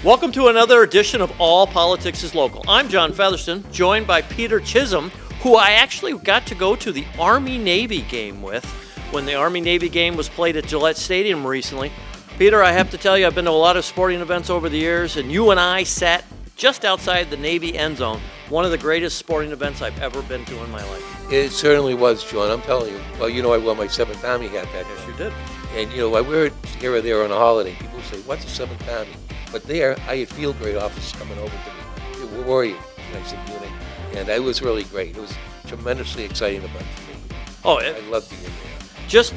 Welcome to another edition of All Politics is Local. I'm John Featherston, joined by Peter Chisholm, who I actually got to go to the Army-Navy game with when the Army-Navy game was played at Gillette Stadium recently. Peter, I have to tell you, I've been to a lot of sporting events over the years, and you and I sat just outside the Navy end zone, one of the greatest sporting events I've ever been to in my life. It certainly was, John. I'm telling you. Well, you know, I wore my 7th Army hat that day. Yes, you did. And, you know, I wear it here or there on a holiday. People say, what's the 7th Army? But there, I had field grade officers coming over to me. Where were you? And I said, unit. And it was really great. It was tremendously exciting event for me. Oh, I loved being there. Just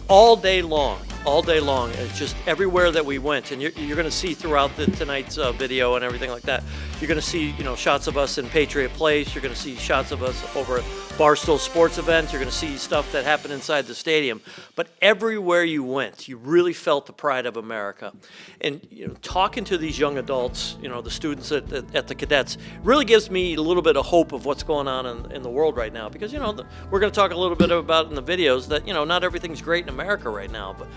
all day long. It's just everywhere that we went, and you're going to see throughout tonight's video and everything like that. You're going to see, shots of us in Patriot Place. You're going to see shots of us over at Barstool Sports events. You're going to see stuff that happened inside the stadium. But everywhere you went, you really felt the pride of America. And talking to these young adults, the students at the cadets, really gives me a little bit of hope of what's going on in the world right now. Because we're going to talk a little bit about in the videos that not everything's great in America right now, but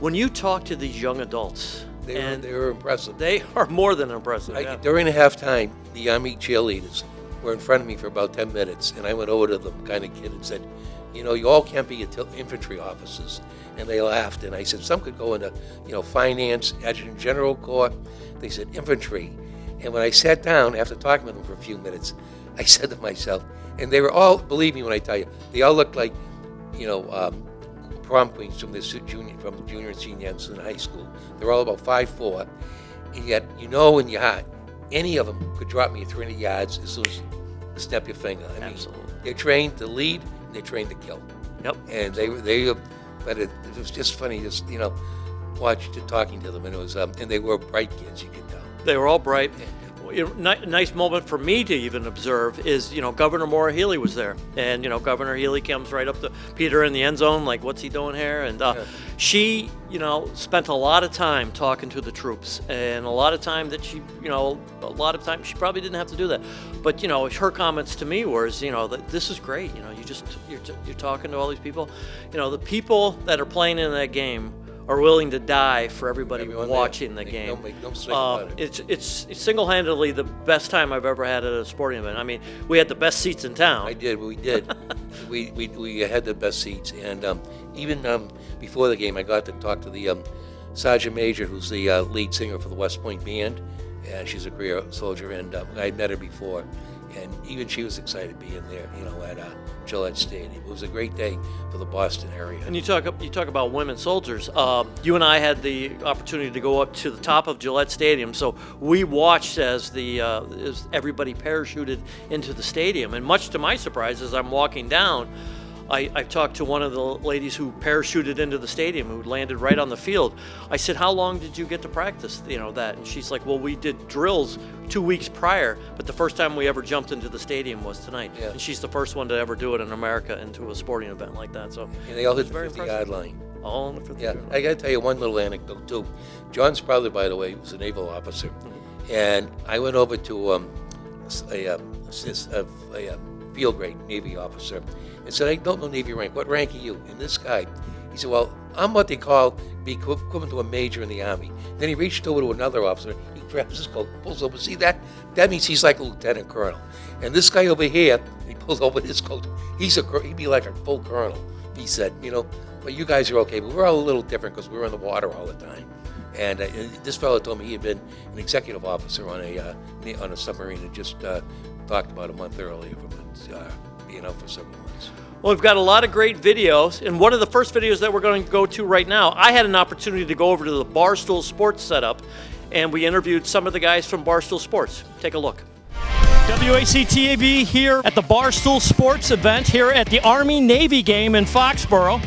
when you talk to these young adults, They were impressive. They are more than impressive. Yeah. During the halftime, the Army cheerleaders were in front of me for about 10 minutes, and I went over to them, kind of kid, and said, you all can't be infantry officers. And they laughed, and I said, some could go into, finance, adjutant general corps. They said, infantry. And when I sat down, after talking with them for a few minutes, I said to myself, and they were all, believe me when I tell you, they all looked like, prom queens from junior and senior ends in high school. They're all about 5'4", and yet in your heart, any of them could drop me at 300 yards as soon as you snap your finger. I mean, absolutely. They're trained to lead, and they're trained to kill. Yep. And but it was just funny, just talking to them, and it was, and they were bright kids, you could tell. They were all bright. Nice moment for me to even observe is, Governor Maura Healey was there. And, Governor Healey comes right up to Peter in the end zone, like, what's he doing here? And she, spent a lot of time talking to the troops. And a lot of time that she, she probably didn't have to do that. But, her comments to me was, that this is great. You're talking to all these people. The people that are playing in that game are willing to die for everybody watching the game. It's single-handedly the best time I've ever had at a sporting event. I mean, we had the best seats in town. We did. we had the best seats, and even before the game, I got to talk to the Sergeant Major, who's the lead singer for the West Point Band, and she's a career soldier, and I'd met her before, and even she was excited being there, at Gillette Stadium. It was a great day for the Boston area. And you talk about women soldiers. You and I had the opportunity to go up to the top of Gillette Stadium, so we watched as everybody parachuted into the stadium. And much to my surprise, as I'm walking down, I talked to one of the ladies who parachuted into the stadium, who landed right on the field. I said, how long did you get to practice, that? And she's like, well, we did drills 2 weeks prior, but the first time we ever jumped into the stadium was tonight. Yeah. And she's the first one to ever do it in America into a sporting event like that. So and they all hit the 50-yard line. All on the 50-yard line. I got to tell you one little anecdote, too. John's brother, by the way, was a naval officer. Mm-hmm. And I went over to a field grade Navy officer and said, I don't know Navy rank. What rank are you? And this guy, he said, well, I'm what they call be equivalent to a major in the Army. Then he reached over to another officer. He grabs his coat, pulls over. See that? That means he's like a lieutenant colonel. And this guy over here, he pulls over his coat. He'd be like a full colonel. He said, but you guys are okay. But we're all a little different because we're in the water all the time. And this fellow told me he had been an executive officer on a submarine that just docked about a month earlier from being out for several months. Well, we've got a lot of great videos, and one of the first videos that we're going to go to right now, I had an opportunity to go over to the Barstool Sports setup, and we interviewed some of the guys from Barstool Sports. Take a look. WACA-TV here at the Barstool Sports event here at the Army-Navy game in Foxborough.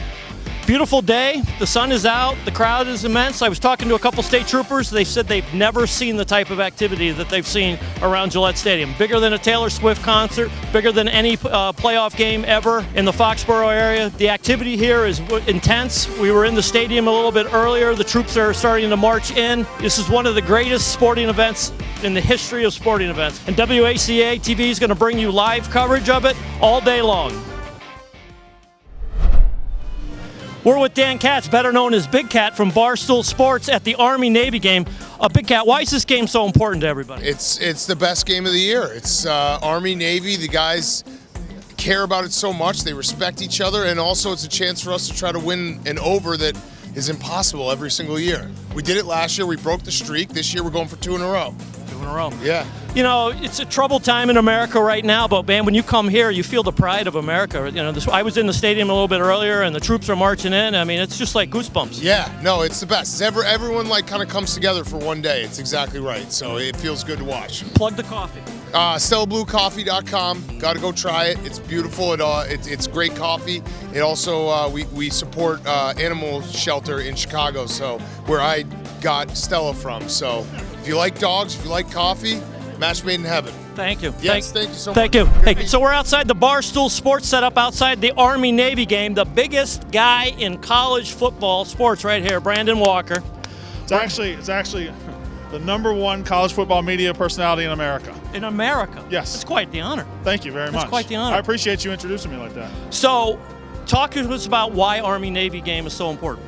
Beautiful day, the sun is out, the crowd is immense. I was talking to a couple state troopers. They said they've never seen the type of activity that they've seen around Gillette Stadium. Bigger than a Taylor Swift concert, bigger than any playoff game ever in the Foxborough area. The activity here is intense. We were in the stadium a little bit earlier. The troops are starting to march in. This is one of the greatest sporting events in the history of sporting events. And WACA-TV is going to bring you live coverage of it all day long. We're with Dan Katz, better known as Big Cat from Barstool Sports at the Army-Navy game. Big Cat, why is this game so important to everybody? It's the best game of the year. It's Army, Navy. The guys care about it so much. They respect each other, and also it's a chance for us to try to win an over that is impossible every single year. We did it last year. We broke the streak. This year we're going for 2 in a row. 2 in a row. Yeah. You know, it's a troubled time in America right now, but man, when you come here, you feel the pride of America. You know, I was in the stadium a little bit earlier, and the troops are marching in. I mean, it's just like goosebumps. Yeah, no, it's the best. Everyone like kind of comes together for one day. It's exactly right. So it feels good to watch. Plug the coffee. StellaBlueCoffee.com. Got to go try it. It's beautiful. It's great coffee. It also we support animal shelter in Chicago, so where I got Stella from. So if you like dogs, if you like coffee, match made in heaven. Thank you. Yes, thank you so much. Thank you. Hey, so we're outside the Barstool Sports setup outside the Army-Navy game. The biggest guy in college football sports right here, Brandon Walker. It's actually the #1 college football media personality in America. In America? Yes. It's quite the honor. Thank you very much. It's quite the honor. I appreciate you introducing me like that. So, talk to us about why Army-Navy game is so important.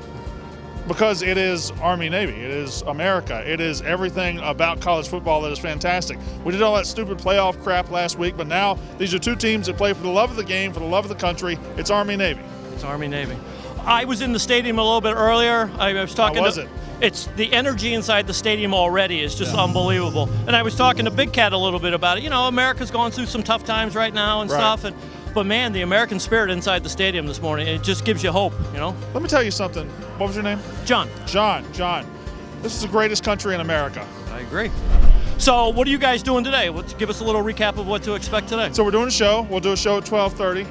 Because it is Army-Navy. It is America. It is everything about college football that is fantastic. We did all that stupid playoff crap last week, but now these are 2 teams that play for the love of the game, for the love of the country. It's Army-Navy. It's Army-Navy. I was in the stadium a little bit earlier. I was talking How was it? It's the energy inside the stadium already is just unbelievable. And I was talking to Big Cat a little bit about it. You know, America's going through some tough times right now and stuff. But man, the American spirit inside the stadium this morning, it just gives you hope, you know? Let me tell you something. What was your name? John. John. This is the greatest country in America. I agree. So what are you guys doing today? Give us a little recap of what to expect today. So we're doing a show. We'll do a show at 12:30.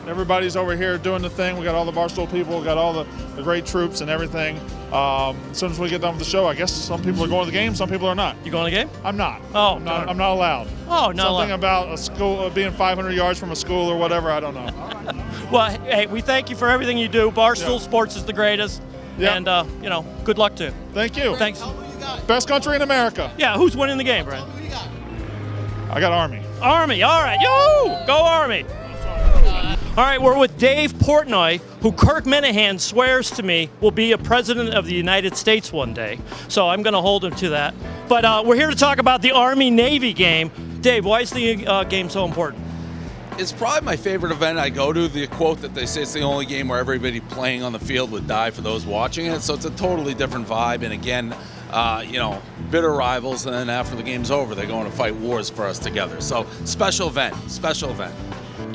Everybody's over here doing the thing. We got all the Barstool people. We got all the great troops and everything. As soon as we get done with the show, I guess some people are going to the game, some people are not. You going to the game? I'm not. Oh, I'm not allowed. Oh, not Something allowed. about a school being 500 yards from a school or whatever. I don't know. Well, hey, we thank you for everything you do. Barstool Sports is the greatest. Yeah. And, you know, good luck to you. Thank you. Thanks. Best country in America. Yeah, who's winning the game, Brad? I got Army. Army, all right. Yo, go Army. All right, we're with Dave Portnoy, who Kirk Minahan swears to me will be a president of the United States one day. So I'm going to hold him to that. But we're here to talk about the Army-Navy game. Dave, why is the game so important? It's probably my favorite event I go to. The quote that they say it's the only game where everybody playing on the field would die for those watching it. So it's a totally different vibe. And again, you know, bitter rivals. And then after the game's over, they're going to fight wars for us together. So special event.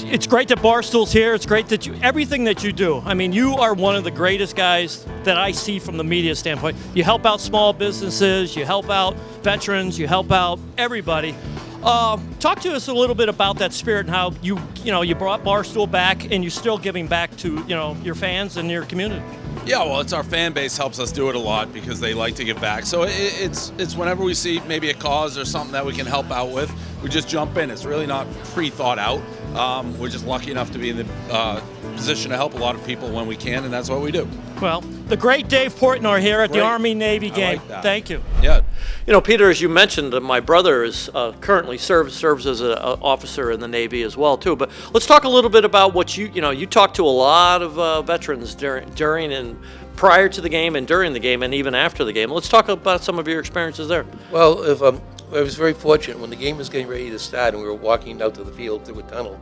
It's great that Barstool's here. It's great that everything that you do. I mean, you are one of the greatest guys that I see from the media standpoint. You help out small businesses, you help out veterans, you help out everybody. Talk to us a little bit about that spirit and how you brought Barstool back and you're still giving back to, your fans and your community. Yeah, well, it's our fan base helps us do it a lot because they like to give back. So it's whenever we see maybe a cause or something that we can help out with, we just jump in. It's really not pre-thought out. We're just lucky enough to be in the position to help a lot of people when we can, and that's what we do. Well, the great Dave Portnoy here at the Army-Navy game. Like that. Thank you. Yeah. You know, Peter, as you mentioned, my brother is currently serves as an officer in the Navy as well, too. But let's talk a little bit about what you talked to a lot of veterans during and prior to the game and during the game and even after the game. Let's talk about some of your experiences there. Well, I was very fortunate when the game was getting ready to start and we were walking out to the field through a tunnel.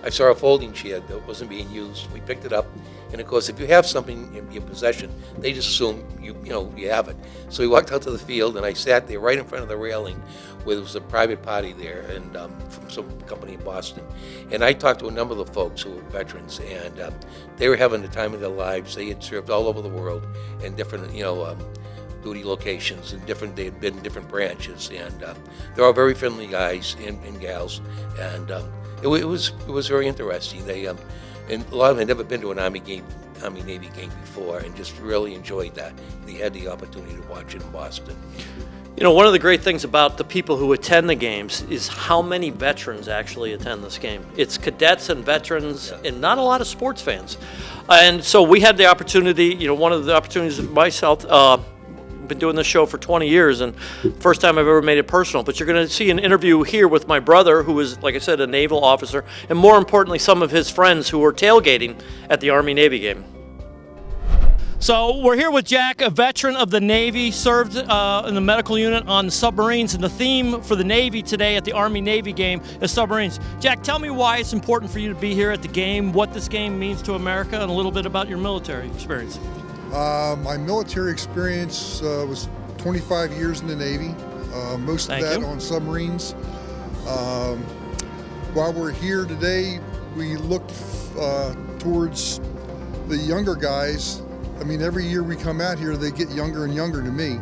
I saw a folding chair that wasn't being used. We picked it up, and of course, if you have something in your possession, they just assume you have it. So we walked out to the field, and I sat there right in front of the railing, where there was a private party there, and from some company in Boston. And I talked to a number of the folks who were veterans, and they were having the time of their lives. They had served all over the world in different, duty locations, and they had been in different branches, and they're all very friendly guys and gals, and it was very interesting. They and a lot of them had never been to an Army-Navy game before, and just really enjoyed that. They had the opportunity to watch it in Boston. You know, one of the great things about the people who attend the games is how many veterans actually attend this game. It's cadets and veterans and not a lot of sports fans. And so we had the opportunity, one of the opportunities of myself, been doing this show for 20 years, and first time I've ever made it personal. But you're going to see an interview here with my brother, who is, like I said, a naval officer, and more importantly, some of his friends who were tailgating at the Army-Navy game. So we're here with Jack, a veteran of the Navy, served in the medical unit on submarines, and the theme for the Navy today at the Army-Navy game is submarines. Jack, tell me why it's important for you to be here at the game, what this game means to America, and a little bit about your military experience. My military experience was 25 years in the Navy, most of that on submarines. While we're here today, we look towards the younger guys. I mean, every year we come out here, they get younger and younger to me.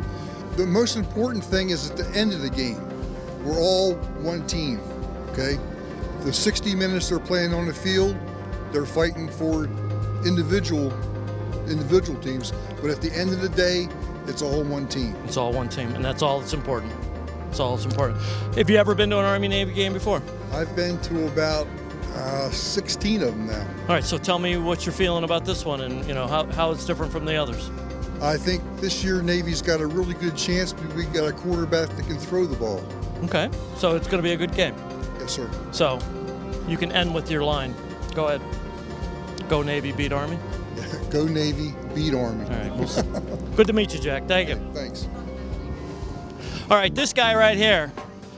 The most important thing is at the end of the game, we're all one team, okay? The 60 minutes they're playing on the field, they're fighting for individual teams, but at the end of the day, it's all one team. It's all one team, and that's all that's important. That's all that's important. Have you ever been to an Army-Navy game before? I've been to about 16 of them now. All right, so tell me what you're feeling about this one, and how it's different from the others. I think this year Navy's got a really good chance because we got a quarterback that can throw the ball. Okay, so it's going to be a good game. Yes, sir. So you can end with your line. Go ahead. Go Navy, beat Army. Go Navy, beat Army. All right, we'll see. Good to meet you, Jack. Thank you. Thanks. All right, this guy right here,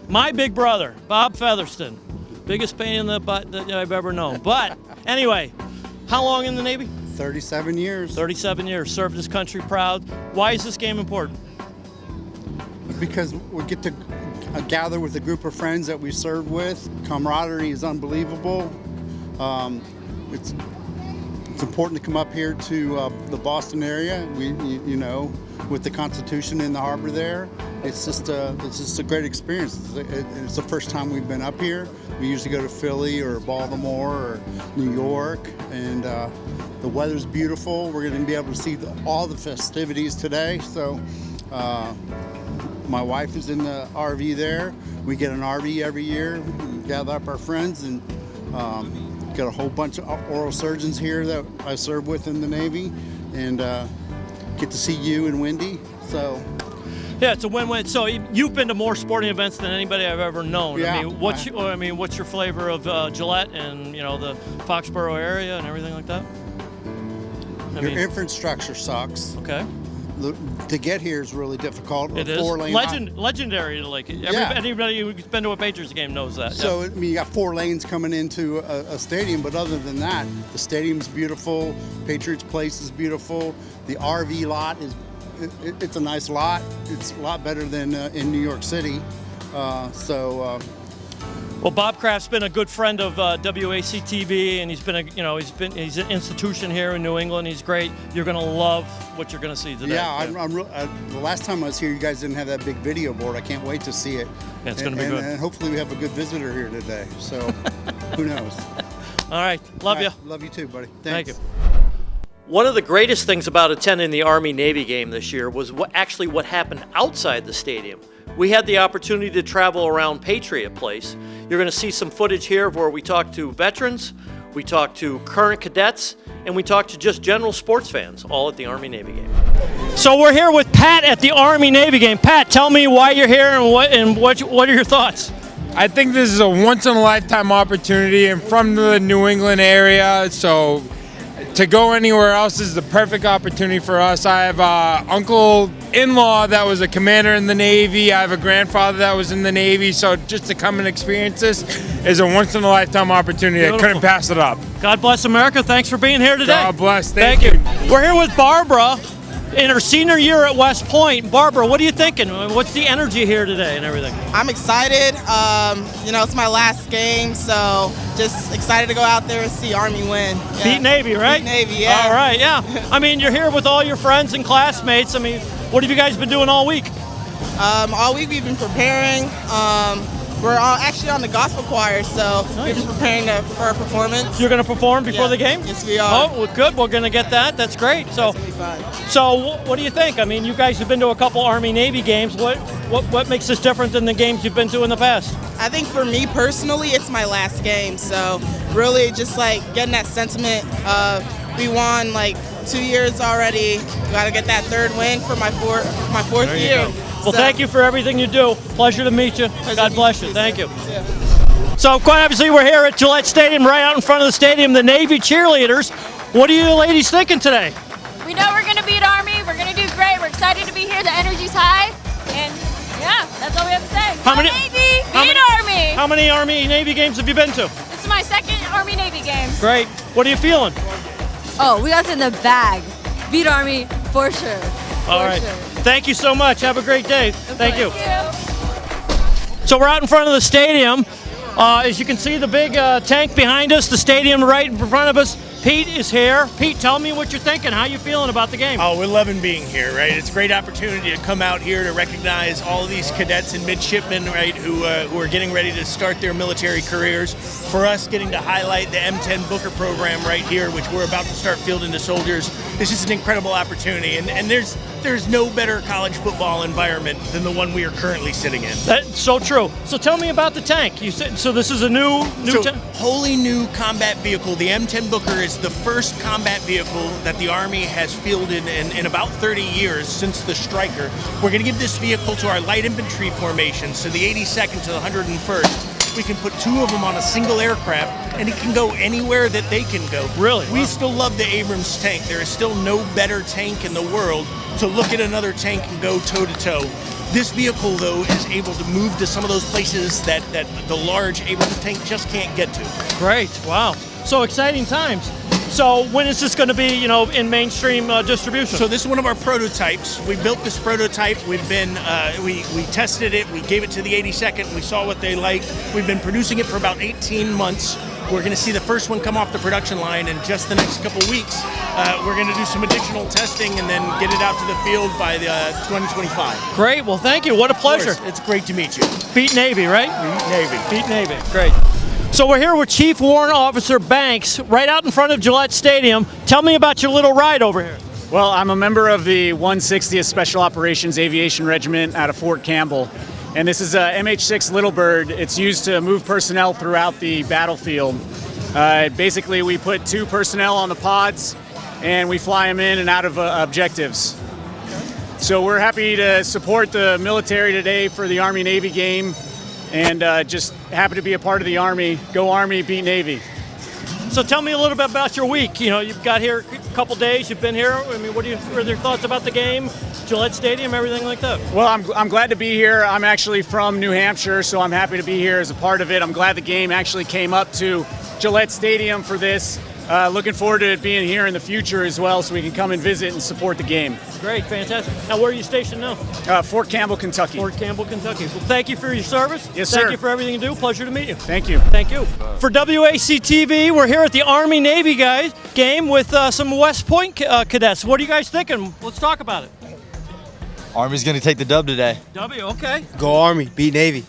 my big brother, Bob Featherston. Biggest pain in the butt that I've ever known. But anyway, how long in the Navy? 37 years. 37 years. Served his country proud. Why is this game important? Because we get to gather with a group of friends that we served with. Camaraderie is unbelievable. It's important to come up here to the Boston area. With the Constitution in the harbor there, it's just a great experience. It's the first time we've been up here. We usually go to Philly or Baltimore or New York, and the weather's beautiful. We're going to be able to see all the festivities today. So my wife is in the RV there. We get an RV every year. We gather up our friends and got a whole bunch of oral surgeons here that I serve with in the Navy, and get to see you and Wendy. So yeah, it's a win-win. So you've been to more sporting events than anybody I've ever known. Yeah. What's your flavor of Gillette and the Foxborough area and everything like that? Your infrastructure sucks. Okay. To get here is really difficult. It is legendary. Like anybody who's been to a Patriots game knows that. So you got 4 lanes coming into a stadium, but other than that, the stadium's beautiful. Patriots Place is beautiful. The RV lot it's a nice lot. It's a lot better than in New York City. Well, Bob Kraft's been a good friend of WACA-TV, and he's an institution here in New England. He's great. You're going to love what you're going to see today. Yeah, the last time I was here, you guys didn't have that big video board. I can't wait to see it. Yeah, it's going to be good. And hopefully we have a good visitor here today. So who knows? All right. Love you. Love you too, buddy. Thank Thanks. you. One of the greatest things about attending the Army-Navy game this year was what happened outside the stadium. We had the opportunity to travel around Patriot Place. You're going to see some footage here of where we talked to veterans, we talked to current cadets, and we talked to just general sports fans, all at the Army-Navy game. So we're here with Pat at the Army-Navy game. Pat, tell me why you're here and what are your thoughts? I think this is a once-in-a-lifetime opportunity. I'm from the New England area, so to go anywhere else is the perfect opportunity for us. I have an uncle-in-law that was a commander in the Navy. I have a grandfather that was in the Navy. So just to come and experience this is a once-in-a-lifetime opportunity. Beautiful. I couldn't pass it up. God bless America. Thanks for being here today. God bless. Thank you. We're here with Barbara in her senior year at West Point. Barbara, what are you thinking? What's the energy here today and everything? I'm excited. It's my last game, so just excited to go out there and see Army win. Yeah. Beat Navy, right? Beat Navy, yeah. All right, yeah. I mean, you're here with all your friends and classmates. I mean, what have you guys been doing all week? All week we've been preparing. We're actually on the gospel choir, so we've been preparing for our performance. You're going to perform before the game? Yes, we are. Oh, well, good. We're going to get that. That's great. So, that's gonna be fun. So, what do you think? I mean, you guys have been to a couple Army-Navy games. What makes this different than the games you've been to in the past? I think for me personally, it's my last game, so really just like getting that sentiment. We won like 2 years already. We got to get that third win for my fourth year. Well, thank you for everything you do. Pleasure to meet you. God bless you. Thank you. Yeah. So quite obviously we're here at Gillette Stadium, right out in front of the stadium, the Navy cheerleaders. What are you ladies thinking today? We know we're going to be excited to be here. The energy's high, and yeah, that's all we have to say. How many- Navy, how beat many- Army. How many Army-Navy games have you been to? This is my second Army-Navy game. Great. What are you feeling? Oh, we got it in the bag. Beat Army for sure. All right. Thank you so much. Have a great day. Thank you. Thank you. So we're out in front of the stadium. As you can see, the big tank behind us, the stadium right in front of us. Pete is here. Pete, tell me what you're thinking. How you feeling about the game? Oh, we're loving being here, right? It's a great opportunity to come out here to recognize all of these cadets and midshipmen, right, who are getting ready to start their military careers. For us, getting to highlight the M10 Booker program right here, which we're about to start fielding to soldiers, is just an incredible opportunity. And there's no better college football environment than the one we are currently sitting in. That's so true. So tell me about the tank. You said so. This is a new tank. Wholly new combat vehicle. The M10 Booker is the first combat vehicle that the Army has fielded in about 30 years since the Stryker. We're going to give this vehicle to our light infantry formation, so the 82nd to the 101st. We can put two of them on a single aircraft, and it can go anywhere that they can go. Really? We still love the Abrams tank. There is still no better tank in the world to look at another tank and go toe-to-toe. This vehicle, though, is able to move to some of those places that the large Abrams tank just can't get to. Great. Wow. So exciting times. So when is this going to be, in mainstream distribution? So this is one of our prototypes. We built this prototype. We've been, we tested it. We gave it to the 82nd. We saw what they liked. We've been producing it for about 18 months. We're going to see the first one come off the production line in just the next couple weeks. We're going to do some additional testing and then get it out to the field by 2025. Great. Well, thank you. What a pleasure. It's great to meet you. Beat Navy, right? Beat Navy. Beat Navy. Great. So we're here with Chief Warrant Officer Banks, right out in front of Gillette Stadium. Tell me about your little ride over here. Well, I'm a member of the 160th Special Operations Aviation Regiment out of Fort Campbell. And this is a MH6 Little Bird. It's used to move personnel throughout the battlefield. Basically, we put 2 personnel on the pods, and we fly them in and out of objectives. So we're happy to support the military today for the Army-Navy game, and just happy to be a part of the Army. Go Army, beat Navy. So tell me a little bit about your week. You've got here a couple days. You've been here. I mean, what are your thoughts about the game, Gillette Stadium, everything like that? Well, I'm glad to be here. I'm actually from New Hampshire, so I'm happy to be here as a part of it. I'm glad the game actually came up to Gillette Stadium for this. Looking forward to it being here in the future as well, so we can come and visit and support the game. Great, fantastic. Now, where are you stationed now? Fort Campbell, Kentucky. Fort Campbell, Kentucky. Well, thank you for your service. Yes, sir. Thank you for everything you do. Pleasure to meet you. Thank you. Thank you. For WACA-TV, we're here at the Army-Navy game with some West Point cadets. What are you guys thinking? Let's talk about it. Army's going to take the dub today. W, okay. Go Army, beat Navy.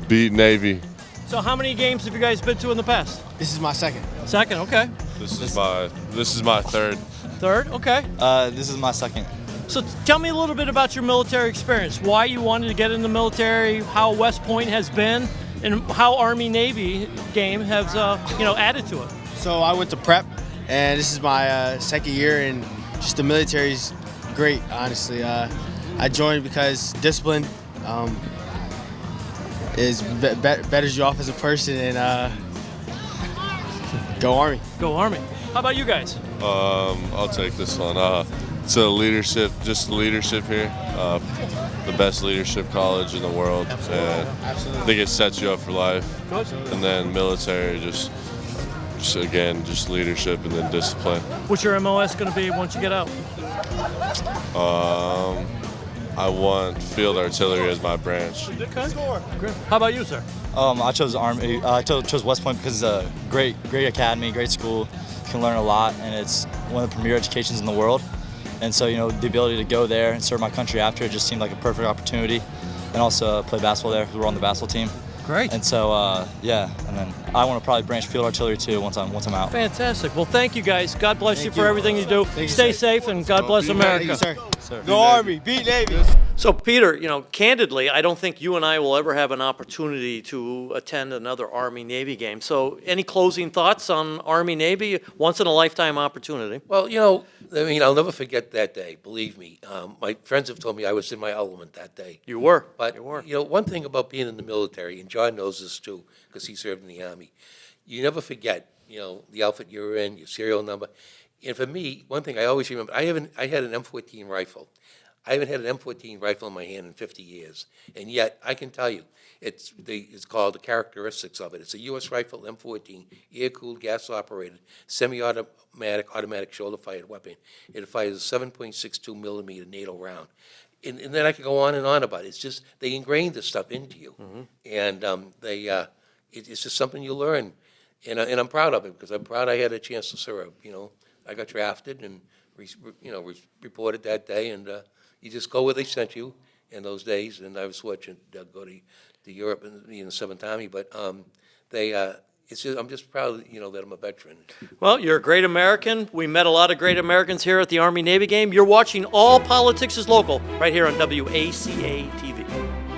Beat Navy. So how many games have you guys been to in the past? This is my second. Second, okay. This is my third. Third, okay. This is my second. So tell me a little bit about your military experience. Why you wanted to get in the military, how West Point has been, and how Army-Navy game has added to it. So I went to prep, and this is my second year, and just the military's great, honestly. I joined because discipline betters you off as a person, and go Army. Go Army. How about you guys? I'll take this one. So leadership, just the leadership here. The best leadership college in the world. And I think it sets you up for life. And then military, just leadership and then discipline. What's your MOS going to be once you get out? I want field artillery as my branch. Okay. How about you, sir? I chose Army. I chose West Point because it's a great academy, great school. You can learn a lot, and it's one of the premier educations in the world. And so, the ability to go there and serve my country after it just seemed like a perfect opportunity. And also play basketball there because we're on the basketball team. Great. And so, and then I want to probably branch field artillery too once I'm out. Fantastic. Well, thank you guys. God bless you for everything you do. Stay safe, and God bless America. Thank you, sir. Go Army, beat Navy. So, Peter, candidly, I don't think you and I will ever have an opportunity to attend another Army-Navy game. So, any closing thoughts on Army-Navy? Once-in-a-lifetime opportunity. Well, I'll never forget that day, believe me. My friends have told me I was in my element that day. You were. But, you were. One thing about being in the military, and John knows this too, because he served in the Army, you never forget, the outfit you were in, your serial number. And for me, one thing I always remember, I had an M14 rifle. I haven't had an M14 rifle in my hand in 50 years, and yet I can tell you, it's called the characteristics of it. It's a U.S. rifle M14, air-cooled, gas-operated, semi-automatic, automatic shoulder-fired weapon. It fires a 7.62 millimeter NATO round. And then I could go on and on about it. It's just, they ingrain this stuff into you. And it's just something you learn. And I'm proud of it, because I'm proud I had a chance to serve. I got drafted and, reported that day, and you just go where they sent you in those days. And I was fortunate to go to Europe and be in the 7th Army, but it's just, I'm just proud, that I'm a veteran. Well, you're a great American. We met a lot of great Americans here at the Army-Navy game. You're watching All Politics is Local right here on WACA-TV.